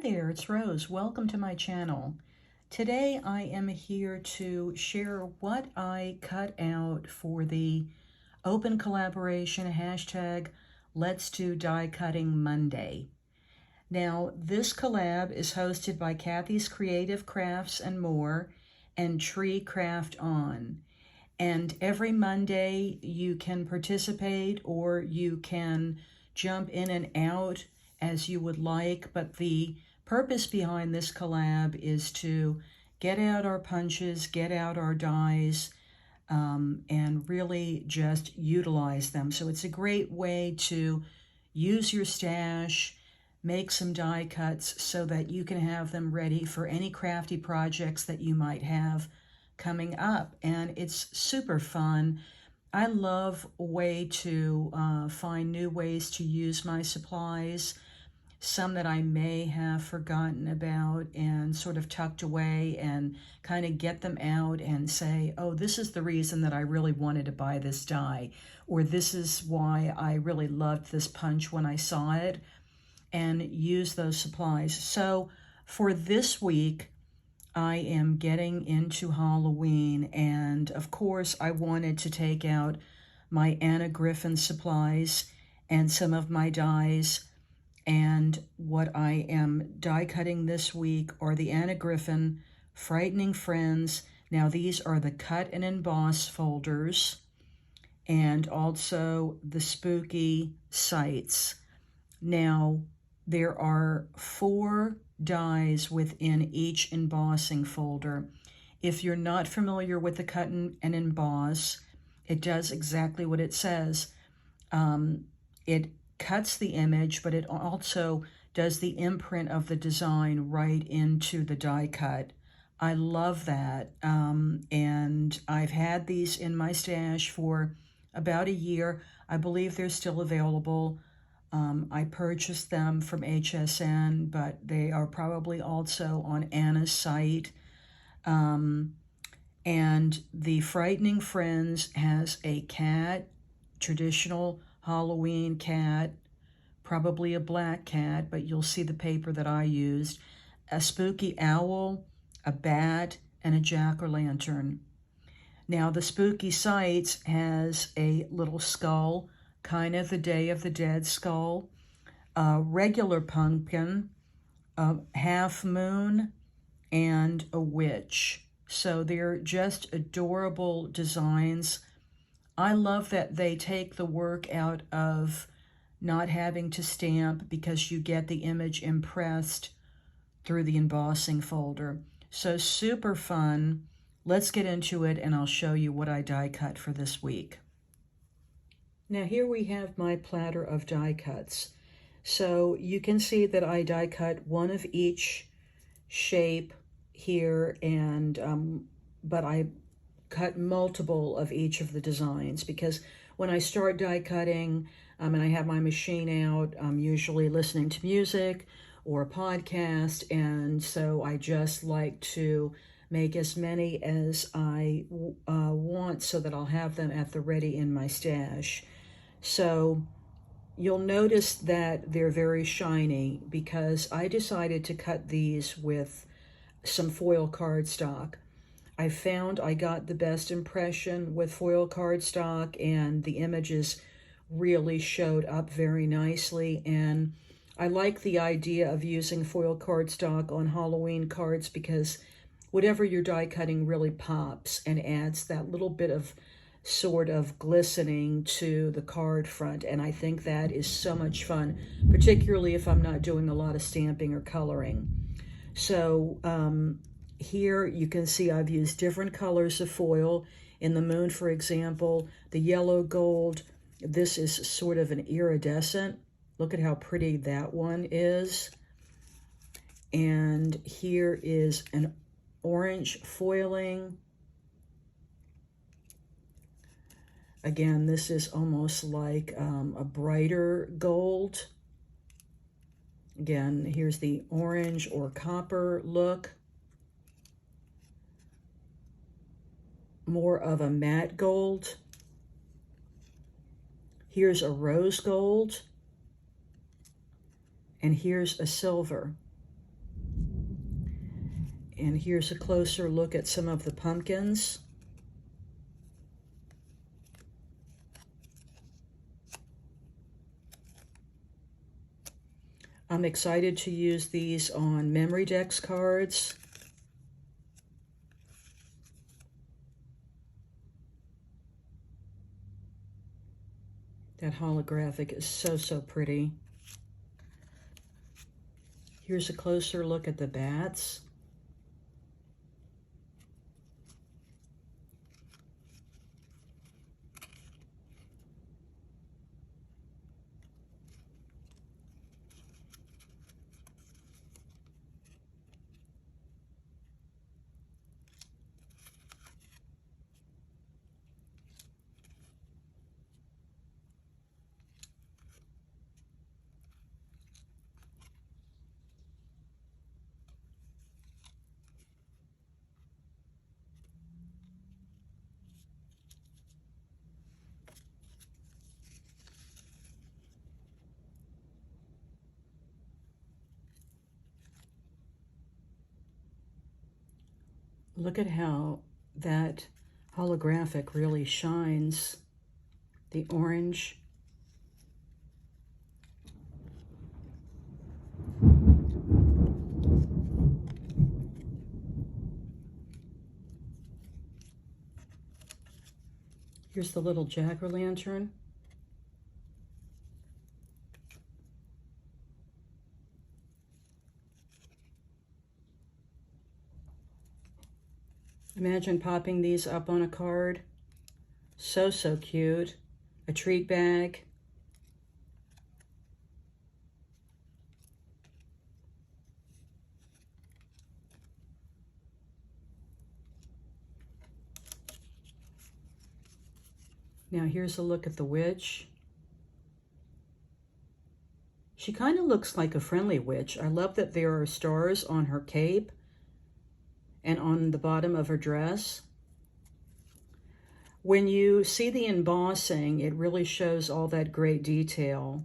Hi there, it's Rose. Welcome to my channel. Today I am here to share what I cut out for the open collaboration hashtag Let's Do Die Cutting Monday. Now, this collab is hosted by Kathy's Creative Crafts and More and Tree Craft On. And every Monday you can participate or you can jump in and out as you would like, but the purpose behind this collab is to get out our punches, get out our dies, and really just utilize them. So it's a great way to use your stash, make some die cuts so that you can have them ready for any crafty projects that you might have coming up. And it's super fun. I love a way to find new ways to use my supplies, some that I may have forgotten about and sort of tucked away, and kind of get them out and say, oh, this is the reason that I really wanted to buy this die, or this is why I really loved this punch when I saw it, and use those supplies. So for this week, I am getting into Halloween, and of course I wanted to take out my Anna Griffin supplies and some of my dies, and what I am die cutting this week are the Anna Griffin Frightening Friends. Now these are the Cut and Emboss Folders, and also the Spooky Sights. Now there are 4 dies within each embossing folder. If you're not familiar with the Cut and Emboss, it does exactly what it says. It cuts the image, but it also does the imprint of the design right into the die cut. I love that, and I've had these in my stash for about a year. I believe they're still available. I purchased them from HSN, but they are probably also on Anna's site. And the Frightening Friends has a cat, traditional Halloween cat, probably a black cat, but you'll see the paper that I used, a spooky owl, a bat, and a jack-o'-lantern. Now the Spooky Sights has a little skull, kind of the Day of the Dead skull, a regular pumpkin, a half moon, and a witch. So they're just adorable designs. I love that they take the work out of not having to stamp, because you get the image impressed through the embossing folder. So super fun. Let's get into it, and I'll show you what I die cut for this week. Now here we have my platter of die cuts. So you can see that I die cut one of each shape here, and but I cut multiple of each of the designs, because when I start die cutting and I have my machine out, I'm usually listening to music or a podcast, and so I just like to make as many as I want so that I'll have them at the ready in my stash. So you'll notice that they're very shiny because I decided to cut these with some foil cardstock. I found I got the best impression with foil cardstock, and the images really showed up very nicely. And I like the idea of using foil cardstock on Halloween cards because whatever you're die cutting really pops and adds that little bit of sort of glistening to the card front, and I think that is so much fun, particularly if I'm not doing a lot of stamping or coloring. So here you can see I've used different colors of foil. In the moon, for example, the yellow gold, this is sort of an iridescent. Look at how pretty that one is. And here is an orange foiling. Again, this is almost like a brighter gold. Again, here's the orange or copper look. More of a matte gold. Here's a rose gold. And here's a silver. And here's a closer look at some of the pumpkins. I'm excited to use these on Memory Decks cards. That holographic is so, so pretty. Here's a closer look at the bats. Look at how that holographic really shines. The orange. Here's the little jack-o'-lantern. Imagine popping these up on a card. So, so cute. A treat bag. Now here's a look at the witch. She kind of looks like a friendly witch. I love that there are stars on her cape and on the bottom of her dress. When you see the embossing, it really shows all that great detail.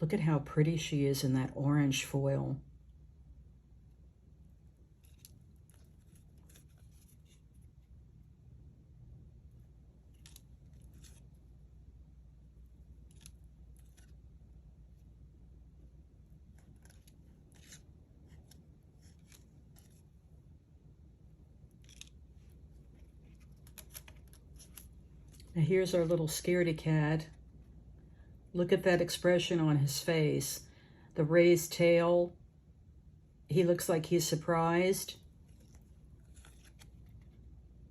Look at how pretty she is in that orange foil. Now here's our little scaredy cat. Look at that expression on his face. The raised tail. He looks like he's surprised.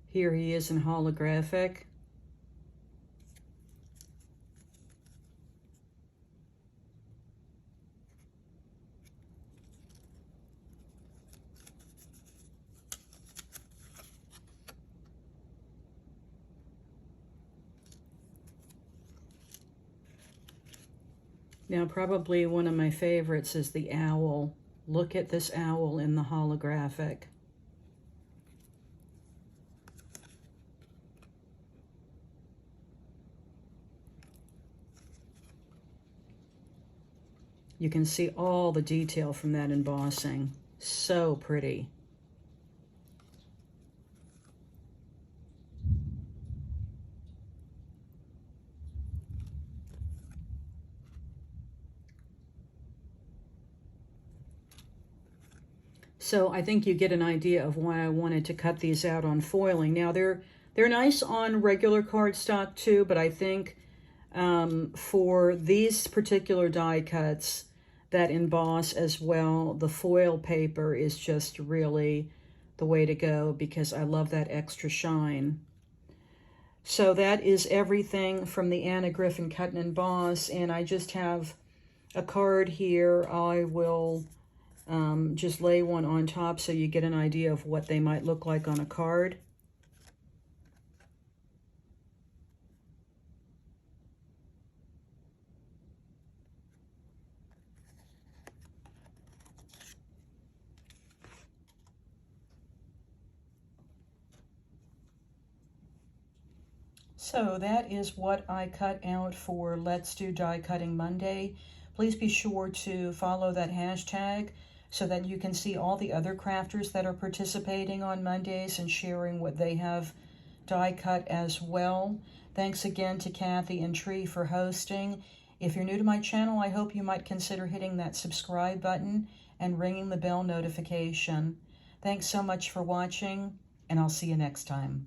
Here he is in holographic. Now, probably one of my favorites is the owl. Look at this owl in the holographic. You can see all the detail from that embossing. So pretty. So I think you get an idea of why I wanted to cut these out on foiling. Now they're nice on regular cardstock too, but I think for these particular die cuts that emboss as well, the foil paper is just really the way to go because I love that extra shine. So that is everything from the Anna Griffin Cut and Emboss, and I just have a card here. I will just lay one on top so you get an idea of what they might look like on a card. So that is what I cut out for Let's Do Die Cutting Monday. please be sure to follow that hashtag so that you can see all the other crafters that are participating on Mondays and sharing what they have die cut as well. Thanks again to Kathy and Tree for hosting. If you're new to my channel, I hope you might consider hitting that subscribe button and ringing the bell notification. Thanks so much for watching, and I'll see you next time.